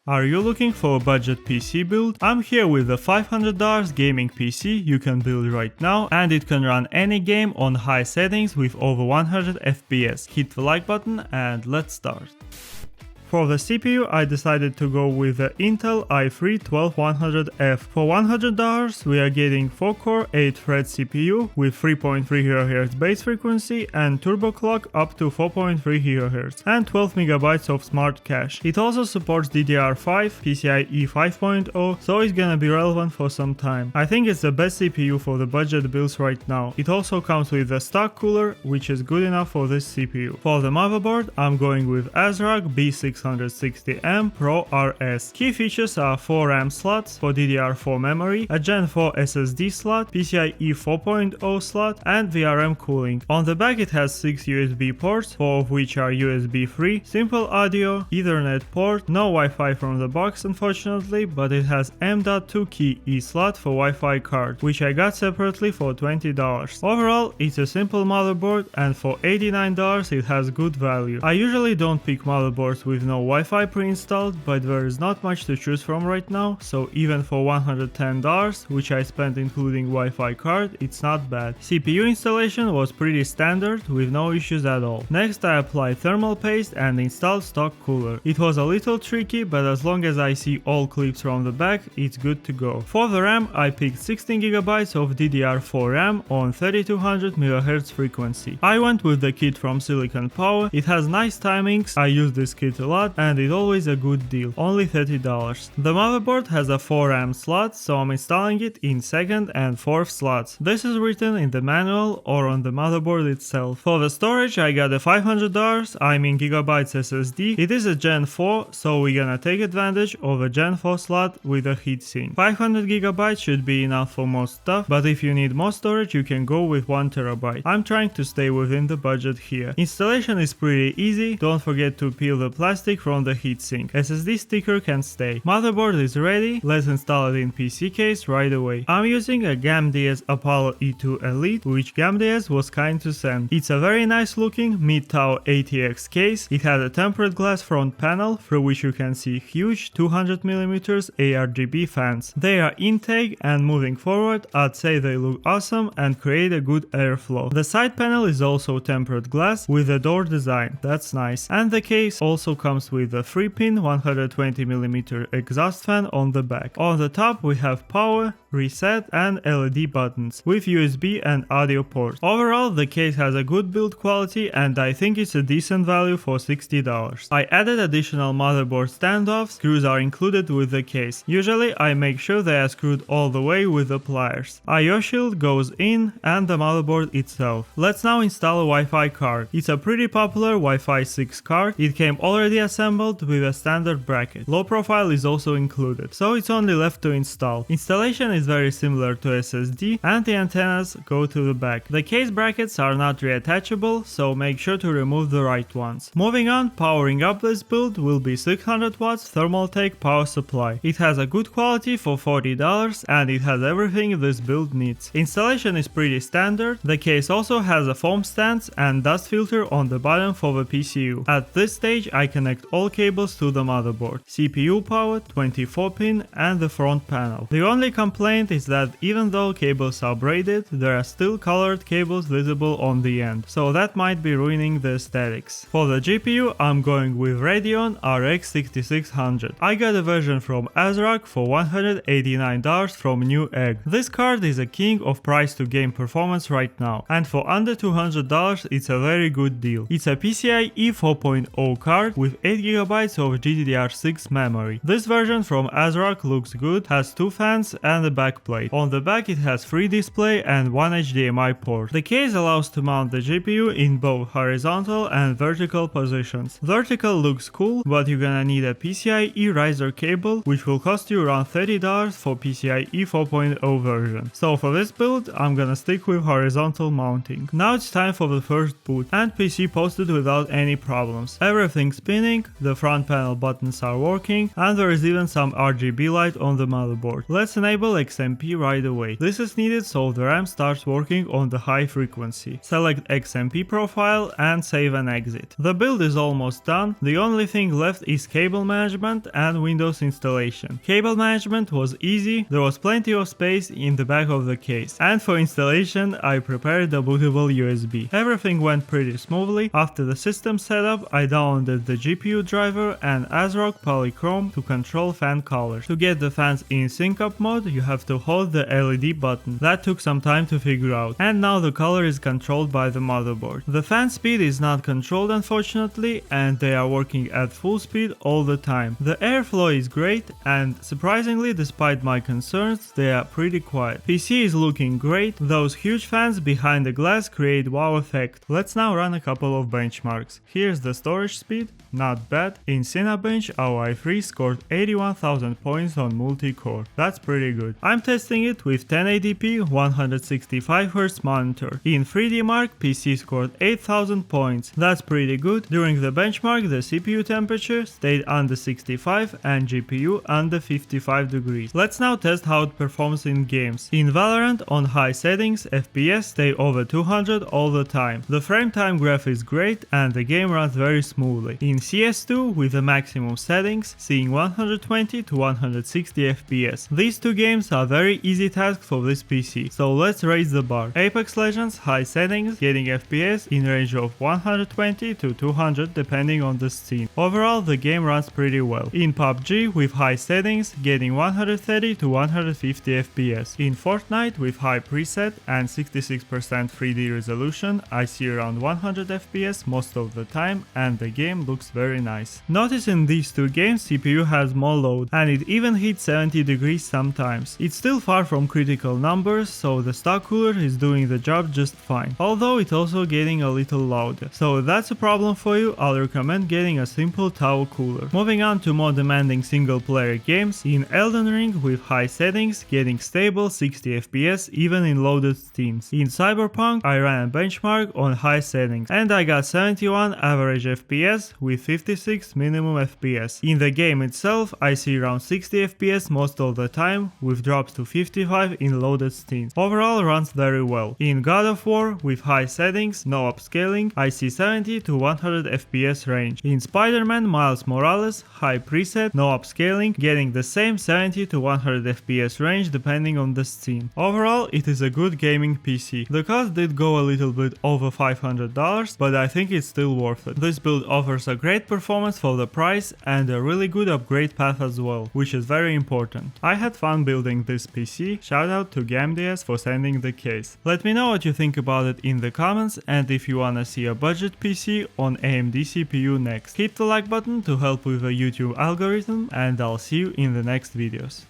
Are you looking for a budget PC build? I'm here with a $500 gaming PC you can build right now, and it can run any game on high settings with over 100 FPS. Hit the like button and let's start. For the CPU, I decided to go with the Intel i3-12100F. For $100, we are getting 4-core 8-thread CPU with 3.3 GHz base frequency and turbo clock up to 4.3 GHz and 12 MB of smart cache. It also supports DDR5, PCIe 5.0, so it's gonna be relevant for some time. I think it's the best CPU for the budget builds right now. It also comes with a stock cooler, which is good enough for this CPU. For the motherboard, I'm going with ASRock B660M Pro RS. Key features are 4 RAM slots for DDR4 memory, a Gen 4 SSD slot, PCIe 4.0 slot, and VRM cooling. On the back it has 6 USB ports, 4 of which are USB 3, simple audio, Ethernet port, no Wi-Fi from the box unfortunately, but it has M.2 key E slot for Wi-Fi card, which I got separately for $20. Overall, it's a simple motherboard, and for $89 it has good value. I usually don't pick motherboards with no Wi-Fi pre-installed, but there is not much to choose from right now, so even for $110, which I spent including Wi-Fi card, it's not bad. CPU installation was pretty standard with no issues at all. Next I applied thermal paste and installed stock cooler. It was a little tricky, but as long as I see all clips from the back, it's good to go. For the RAM, I picked 16GB of DDR4 RAM on 3200 MHz frequency. I went with the kit from Silicon Power. It has nice timings, I use this kit a lot, and it's always a good deal, only $30. The motherboard has a 4 RAM slot, so I'm installing it in 2nd and 4th slots. This is written in the manual or on the motherboard itself. For the storage, I got a $500, I mean gigabytes SSD. It is a Gen 4, so we're gonna take advantage of a Gen 4 slot with a heatsink. 500GB should be enough for most stuff, but if you need more storage, you can go with 1TB. I'm trying to stay within the budget here. Installation is pretty easy, don't forget to peel the plastic from the heatsink. SSD sticker can stay. Motherboard is ready, let's install it in PC case right away. I'm using a GameDS Apollo E2 Elite, which GameDS was kind to send. It's a very nice looking mid-tower ATX case. It has a tempered glass front panel through which you can see huge 200mm ARGB fans. They are intake, and moving forward I'd say they look awesome and create a good airflow. The side panel is also tempered glass with a door design, that's nice, and the case also comes with a 3-pin 120mm exhaust fan on the back. On the top we have power, reset and LED buttons with USB and audio ports. Overall the case has a good build quality and I think it's a decent value for $60. I added additional motherboard standoffs, screws are included with the case. Usually I make sure they are screwed all the way with the pliers. IO shield goes in and the motherboard itself. Let's now install a Wi-Fi card. It's a pretty popular Wi-Fi 6 card. It came already assembled with a standard bracket. Low profile is also included, so it's only left to install. Installation is very similar to SSD and the antennas go to the back. The case brackets are not reattachable, so make sure to remove the right ones. Moving on, powering up this build will be 600 watts Thermaltake power supply. It has a good quality for $40 and it has everything this build needs. Installation is pretty standard. The case also has a foam stance and dust filter on the bottom for the PCU. At this stage I connect all cables to the motherboard, CPU power, 24-pin and the front panel. The only complaint is that even though cables are braided, there are still colored cables visible on the end, so that might be ruining the aesthetics. For the GPU, I'm going with Radeon RX 6600. I got a version from ASRock for $189 from Newegg. This card is a king of price to game performance right now, and for under $200 it's a very good deal. It's a PCIe 4.0 card with 8GB of GDDR6 memory. This version from ASRock looks good, has 2 fans and a backplate. On the back it has 3 display and 1 HDMI port. The case allows to mount the GPU in both horizontal and vertical positions. Vertical looks cool, but you're gonna need a PCIe riser cable, which will cost you around $30 for PCIe 4.0 version. So for this build, I'm gonna stick with horizontal mounting. Now it's time for the first boot, and PC posted without any problems. Everything's spinning, the front panel buttons are working, and there is even some RGB light on the motherboard. Let's enable a XMP right away. This is needed so the RAM starts working on the high frequency. Select XMP profile and save and exit. The build is almost done, the only thing left is cable management and Windows installation. Cable management was easy, there was plenty of space in the back of the case. And for installation I prepared a bootable USB. Everything went pretty smoothly. After the system setup I downloaded the GPU driver and ASRock Polychrome to control fan colors. To get the fans in sync up mode you have to hold the LED button. That took some time to figure out. And now the color is controlled by the motherboard. The fan speed is not controlled unfortunately, and they are working at full speed all the time. The airflow is great and surprisingly despite my concerns they are pretty quiet. PC is looking great, those huge fans behind the glass create wow effect. Let's now run a couple of benchmarks. Here's the storage speed, not bad. In Cinebench our i3 scored 81,000 points on multi-core. That's pretty good. I'm testing it with 1080p 165Hz monitor. In 3DMark PC scored 8,000 points. That's pretty good. During the benchmark the CPU temperature stayed under 65 and GPU under 55 degrees. Let's now test how it performs in games. In Valorant on high settings FPS stay over 200 all the time. The frame time graph is great and the game runs very smoothly. In CS2 with the maximum settings seeing 120 to 160 FPS. These two games are very easy tasks for this PC, so let's raise the bar. Apex Legends high settings getting FPS in range of 120 to 200 depending on the scene. Overall the game runs pretty well. In PUBG with high settings getting 130 to 150 FPS. In Fortnite with high preset and 66% 3D resolution I see around 100 FPS most of the time and the game looks very nice. Notice in these two games CPU has more load and it even hits 70 degrees sometimes. It's still far from critical numbers so the stock cooler is doing the job just fine. Although it's also getting a little louder. So if that's a problem for you, I'll recommend getting a simple tower cooler. Moving on to more demanding single player games, in Elden Ring with high settings getting stable 60 FPS even in loaded scenes. In Cyberpunk I ran a benchmark on high settings and I got 71 average FPS with 56 minimum FPS. In the game itself I see around 60 FPS most of the time with drops to 55 in loaded scenes. Overall runs very well. In God of War with high settings, no upscaling, I see 70 to 100 FPS range. In Spider-Man Miles Morales, high preset, no upscaling, getting the same 70 to 100 FPS range depending on the scene. Overall it is a good gaming PC. The cost did go a little bit over $500, but I think it's still worth it. This build offers a great performance for the price and a really good upgrade path as well, which is very important. I had fun building this PC, shout out to GameDS for sending the case. Let me know what you think about it in the comments and if you wanna see a budget PC on AMD CPU next. Hit the like button to help with the YouTube algorithm and I'll see you in the next videos.